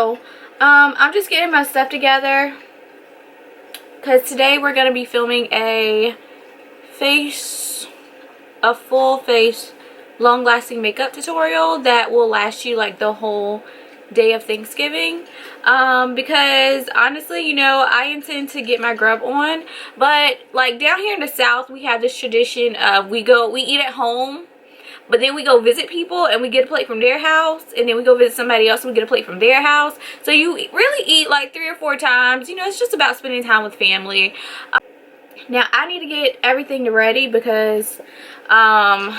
So I'm just getting my stuff together because today we're going to be filming a full face long-lasting makeup tutorial that will last you like the whole day of Thanksgiving, because honestly, you know, I intend to get my grub on, but like down here in the South we have this tradition of we eat at home, but then we go visit people and we get a plate from their house, and then we go visit somebody else and we get a plate from their house. So you really eat like 3 or 4 times. You know, it's just about spending time with family. Now I need to get everything ready because I'm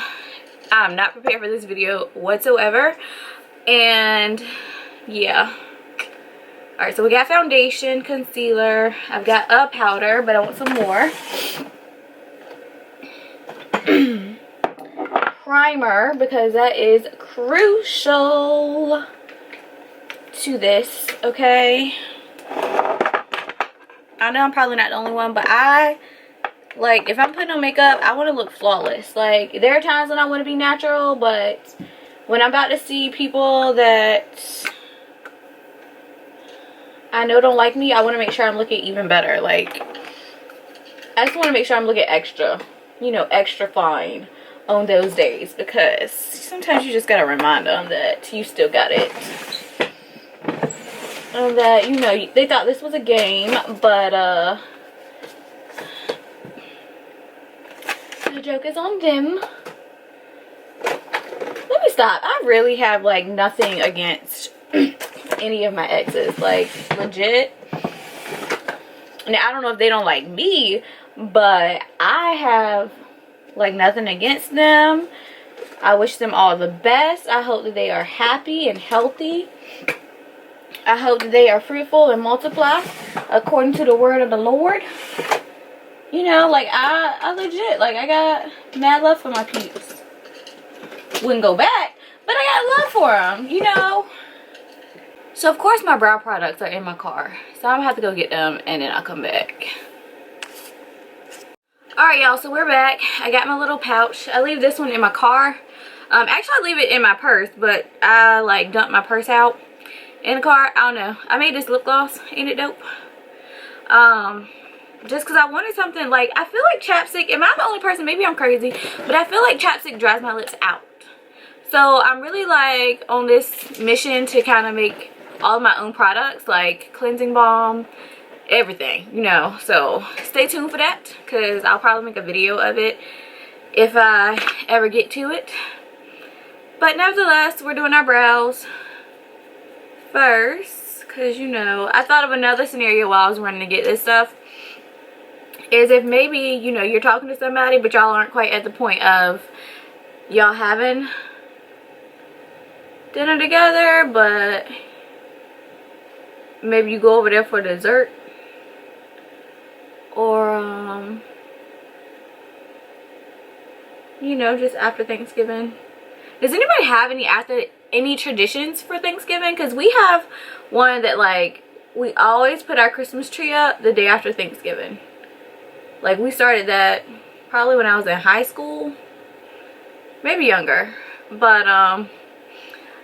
not prepared for this video whatsoever. And yeah. Alright, so we got foundation, concealer. I've got a powder, but I want some more. Primer, because that is crucial to this, okay? I know I'm probably not the only one, but like, if I'm putting on makeup, I want to look flawless. Like, there are times when I want to be natural, but when I'm about to see people that I know don't like me, I want to make sure I'm looking even better. Like, I just want to make sure I'm looking extra, you know, extra fine on those days, because sometimes you just got to remind them that you still got it. And that, you know, they thought this was a game, but the joke is on them. Let me stop. I really have like nothing against any of my exes, like legit. Now I don't know if they don't like me, but I have like nothing against them. I wish them all the best. I hope that they are happy and healthy. I hope that they are fruitful and multiply according to the word of the Lord. You know, like I legit, like I got mad love for my peeps. Wouldn't go back, but I got love for them, you know. So of course my brow products are in my car, so I'm gonna have to go get them and then I'll come back. Alright y'all, so we're back. I got my little pouch. I leave this one in my car. Actually I leave it in my purse, but I like dumped my purse out in the car. I don't know. I made this lip gloss. Ain't it dope? Just because I wanted something, like, I feel like chapstick, am I the only person, maybe I'm crazy, but I feel like chapstick dries my lips out. So I'm really like on this mission to kind of make all of my own products, like cleansing balm, everything, you know. So stay tuned for that, because I'll probably make a video of it if I ever get to it. But nevertheless, we're doing our brows first, because, you know, I thought of another scenario while I was running to get this stuff. Is if maybe, you know, you're talking to somebody but y'all aren't quite at the point of y'all having dinner together, but maybe you go over there for dessert, or you know, just after Thanksgiving. Does anybody have any traditions for Thanksgiving? Because we have one that, like, we always put our Christmas tree up the day after Thanksgiving. Like, we started that probably when I was in high school, maybe younger. But I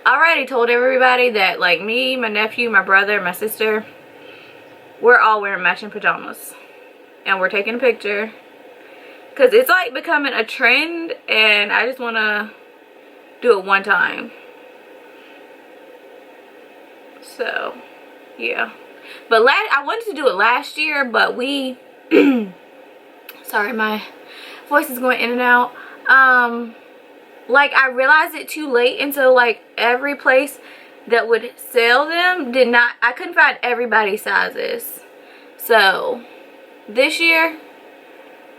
already told everybody that, like, me, my nephew, my brother, my sister, we're all wearing matching pajamas, and we're taking a picture, because it's like becoming a trend, and I just want to do it one time. So yeah, but I wanted to do it last year, but we sorry, my voice is going in and out. Like, I realized it too late, and so like every place that would sell them I couldn't find everybody's sizes. So this year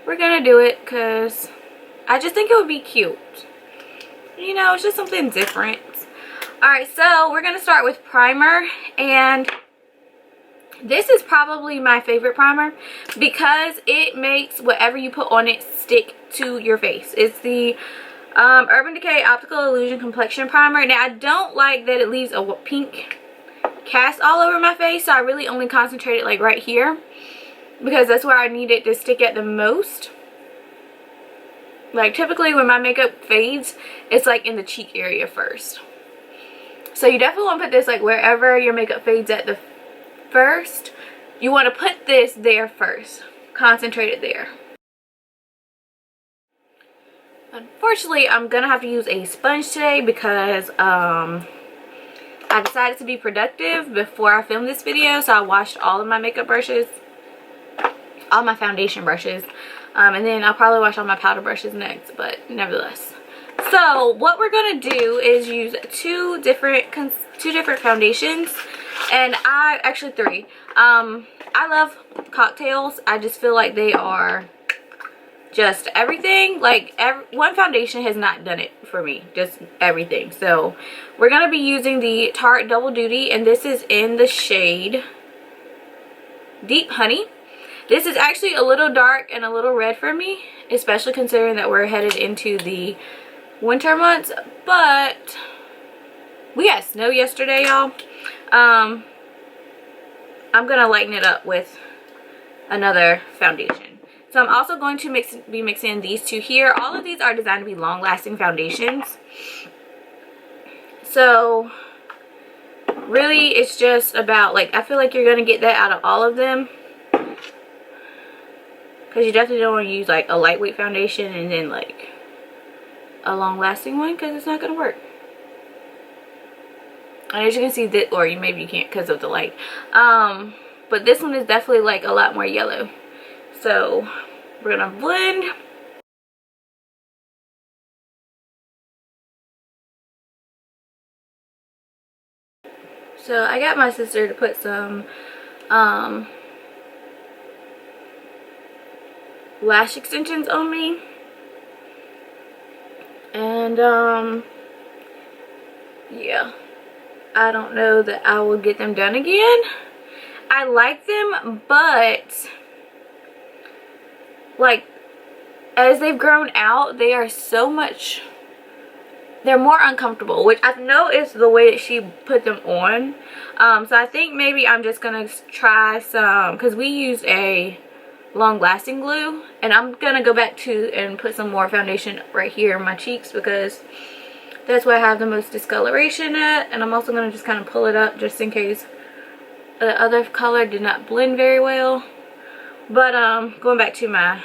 we're gonna do it because I just think it would be cute. You know, it's just something different. Alright, so we're gonna start with primer, and this is probably my favorite primer because it makes whatever you put on it stick to your face. It's the Urban Decay Optical Illusion Complexion Primer. Now, I don't like that it leaves a pink cast all over my face, so I really only concentrate it like right here, because that's where I need it to stick at the most. Like, typically when my makeup fades, it's like in the cheek area first. So you definitely want to put this like wherever your makeup fades at the first. You want to put this there first. Concentrate it there. Unfortunately, I'm gonna have to use a sponge today because I decided to be productive before I filmed this video. So I washed all of my makeup brushes, all my foundation brushes, and then I'll probably wash all my powder brushes next, but nevertheless. So what we're gonna do is use two different foundations, and actually three. I love cocktails. I just feel like they are just everything. Like one foundation has not done it for me, just everything. So we're gonna be using the Tarte Double Duty, and this is in the shade Deep Honey. This is actually a little dark and a little red for me, especially considering that we're headed into the winter months. But we had snow yesterday, y'all. I'm gonna lighten it up with another foundation. So I'm also going to be mixing these two here. All of these are designed to be long-lasting foundations. So really it's just about, like, I feel like you're gonna get that out of all of them, because you definitely don't want to use like a lightweight foundation and then like a long-lasting one, because it's not gonna work. And as you can see, that, or maybe you can't because of the light, but this one is definitely like a lot more yellow. So we're gonna blend. So I got my sister to put some lash extensions on me, and yeah, I don't know that I will get them done again. I like them, but like as they've grown out, they are so much, they're more uncomfortable, which I've noticed the way that she put them on. So I think maybe I'm just gonna try some, because we used a long-lasting glue, and I'm gonna go back to and put some more foundation right here in my cheeks, because that's where I have the most discoloration at. And I'm also gonna just kind of pull it up just in case the other color did not blend very well. But going back to my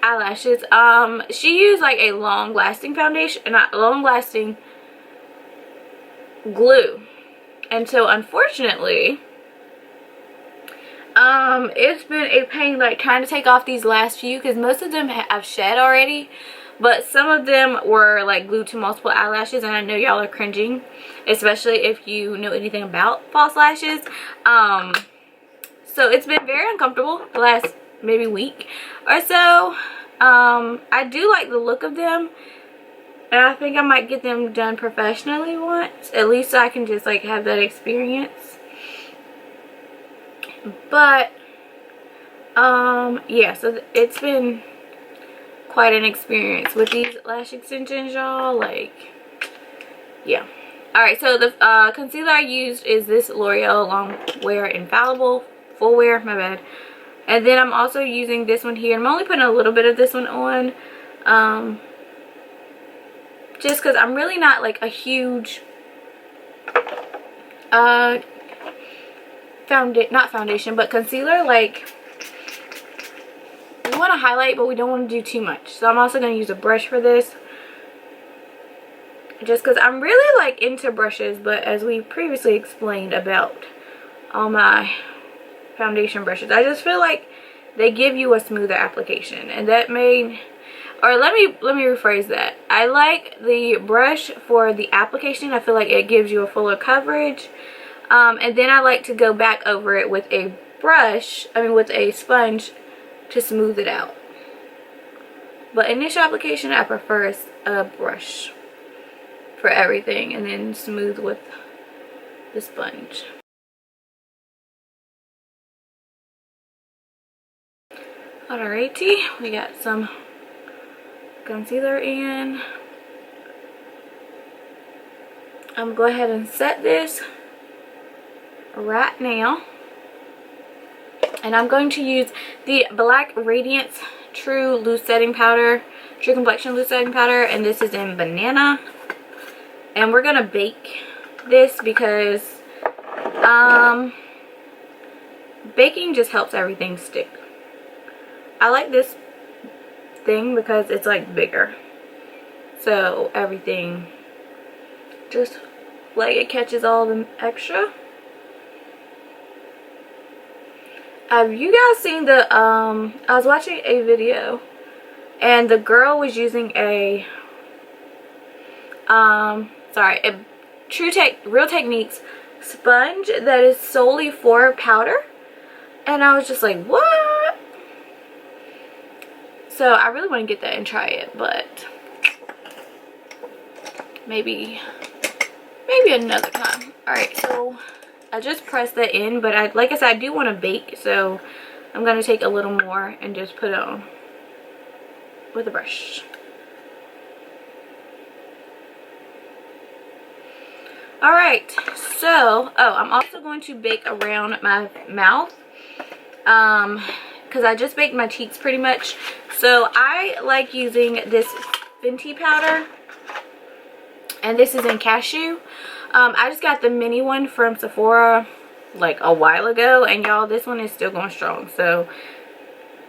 eyelashes, she used like a long-lasting foundation, not long-lasting glue, and so unfortunately it's been a pain like trying to take off these last few, because most of them I've shed already, but some of them were like glued to multiple eyelashes, and I know y'all are cringing, especially if you know anything about false lashes. So it's been very uncomfortable the last maybe week or so. I do like the look of them, and I think I might get them done professionally once, at least so I can just like have that experience. But yeah, so it's been quite an experience with these lash extensions, y'all. Like, yeah. Alright, so the concealer I used is this L'Oreal Long Wear Infallible Full Wear, my bad. And then I'm also using this one here. I'm only putting a little bit of this one on, just because I'm really not like a huge not foundation, but concealer. Like, we want to highlight, but we don't want to do too much. So I'm also going to use a brush for this, just because I'm really like into brushes. But as we previously explained about all my foundation brushes, I just feel like they give you a smoother application, and that may, or let me rephrase that. I like the brush for the application. I feel like it gives you a fuller coverage, and then I like to go back over it with a brush, with a sponge, to smooth it out. But initial application, I prefer a brush for everything, and then smooth with the sponge. Alrighty, we got some concealer in. I'm going to go ahead and set this right now. And I'm going to use the Black Radiance True Loose Setting Powder, True Complexion Loose Setting Powder, and this is in Banana. And we're gonna bake this because baking just helps everything stick. I like this thing because it's like bigger, so everything just like it catches all the extra. Have you guys seen the I was watching a video and the girl was using a Real Techniques sponge that is solely for powder, and I was just like, what? So I really want to get that and try it, but maybe another time. Alright, so I just pressed that in, but like I said, I do want to bake, so I'm going to take a little more and just put it on with a brush. Alright, so, I'm also going to bake around my mouth, because I just baked my cheeks pretty much. So I like using this Fenty powder, and this is in cashew. I just got the mini one from Sephora like a while ago, and y'all, this one is still going strong. So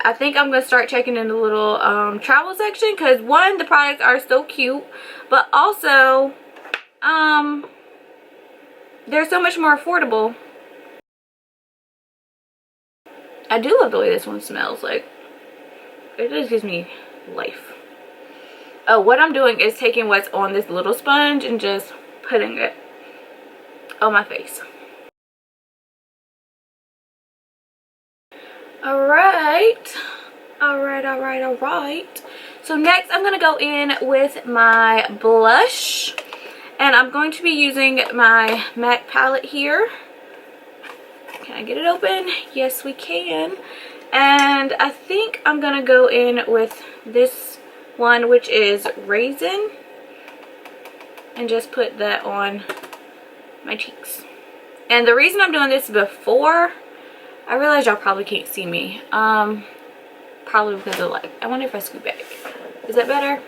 I think I'm going to start checking in the little travel section, because one, the products are so cute, but also they're so much more affordable. I do love the way this one smells. Like, it just gives me life. Oh, what I'm doing is taking what's on this little sponge and just putting it on my face. Alright. So next I'm going to go in with my blush. And I'm going to be using my MAC palette here. Can I get it open? Yes, we can. And I think I'm going to go in with this one, which is Raisin. And just put that on my cheeks. And the reason I'm doing this before, I realize y'all probably can't see me. Probably because of light. I wonder if I scoot back. Is that better?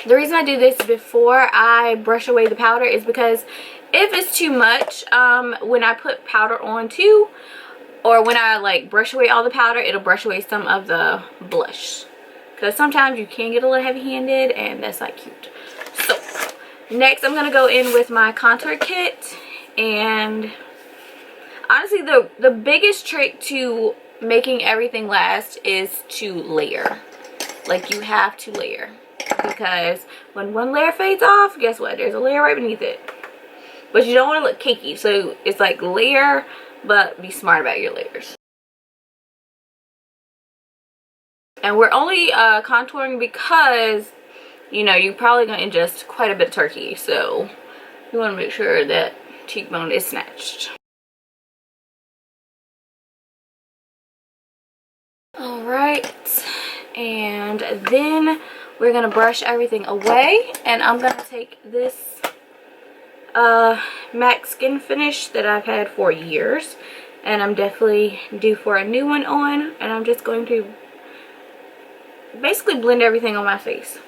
The reason I do this before I brush away the powder is because if it's too much, when I put powder on too, or when I like brush away all the powder, it'll brush away some of the blush. Because sometimes you can get a little heavy-handed, and that's not cute. So next I'm going to go in with my contour kit. And honestly, the biggest trick to making everything last is to layer. Like, you have to layer. Because when one layer fades off, guess what? There's a layer right beneath it. But you don't want to look cakey. So it's like layer, but be smart about your layers. And we're only contouring because, you know, you're probably going to ingest quite a bit of turkey. So you want to make sure that cheekbone is snatched. Alright. And then we're going to brush everything away. And I'm going to take this MAC Skin Finish that I've had for years. And I'm definitely due for a new one on. And I'm just going to basically blend everything on my face.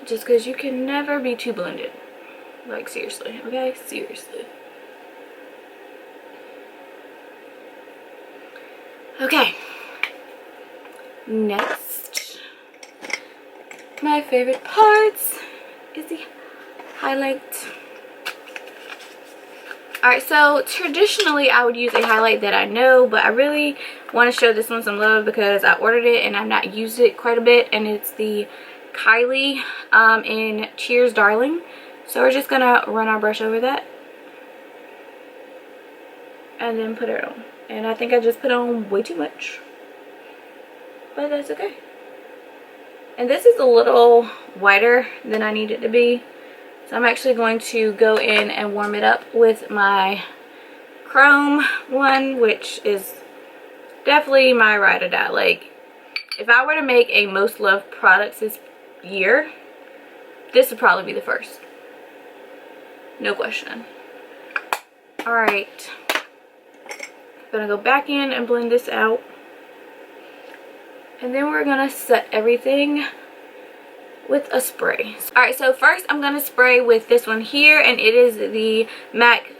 Just because you can never be too blended. Like, seriously, okay? Seriously. Okay. Next, my favorite parts is the highlight. Alright, so traditionally I would use a highlight that I know, but I really want to show this one some love because I ordered it and I've not used it quite a bit, and it's the Kylie in Cheers Darling. So we're just gonna run our brush over that and then put it on. And I think I just put on way too much, but that's okay. And this is a little whiter than I need it to be. So I'm actually going to go in and warm it up with my Chrome one, which is definitely my ride or die. Like, if I were to make a most loved products this year, this would probably be the first. No question. Alright. gonna go back in and blend this out. And then we're gonna set everything with a spray. Alright, so first I'm gonna spray with this one here, and it is the MAC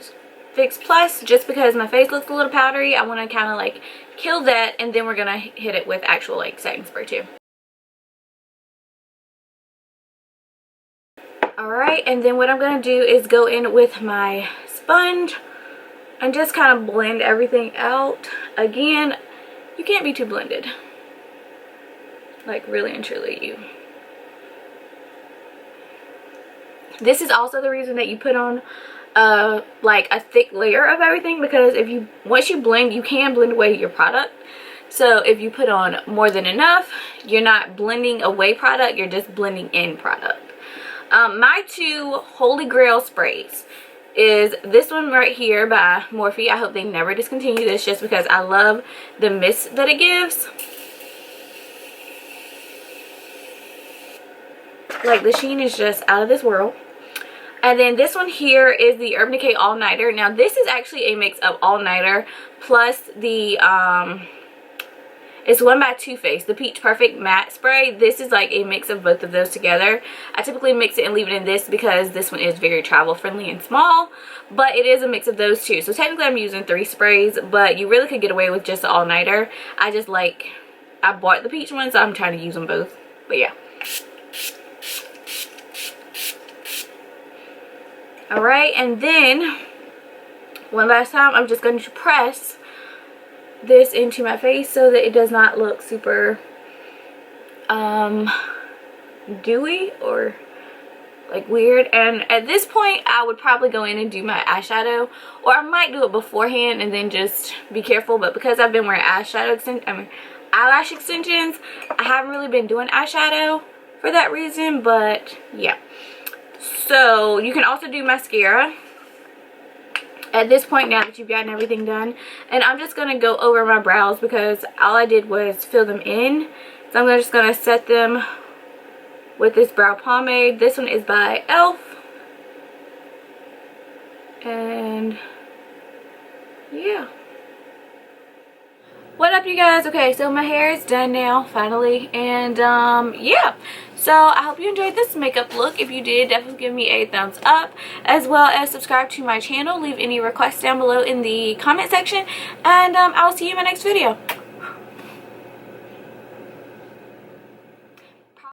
Fix Plus, just because my face looks a little powdery. I want to kind of like kill that, and then we're gonna hit it with actual like setting spray too. Alright, and then what I'm gonna do is go in with my sponge and just kind of blend everything out. Again, you can't be too blended. Like, really and truly, you. This is also the reason that you put on like a thick layer of everything, because once you blend, you can blend away your product. So if you put on more than enough, you're not blending away product, you're just blending in product. My two holy grail sprays is this one right here by Morphe. I hope they never discontinue this, just because I love the mist that it gives. Like, the sheen is just out of this world. And then this one here is the Urban Decay All Nighter. Now this is actually a mix of All Nighter plus the it's one by Too Faced, the Peach Perfect Matte Spray. This is like a mix of both of those together. I typically mix it and leave it in this because this one is very travel friendly and small, but it is a mix of those two. So technically I'm using 3 sprays, but you really could get away with just the All Nighter. I bought the peach one, so I'm trying to use them both. But yeah. Alright, and then one last time I'm just going to press this into my face so that it does not look super dewy or like weird. And at this point I would probably go in and do my eyeshadow, or I might do it beforehand and then just be careful. But because I've been wearing eyelash extensions, I haven't really been doing eyeshadow for that reason. But yeah. So you can also do mascara at this point now that you've gotten everything done. And I'm just going to go over my brows because all I did was fill them in. So I'm just going to set them with this brow pomade. This one is by e.l.f. And yeah. What up, you guys? Okay, so my hair is done now finally, and yeah, so I hope you enjoyed this makeup look. If you did, definitely give me a thumbs up, as well as subscribe to my channel. Leave any requests down below in the comment section, and I'll see you in my next video.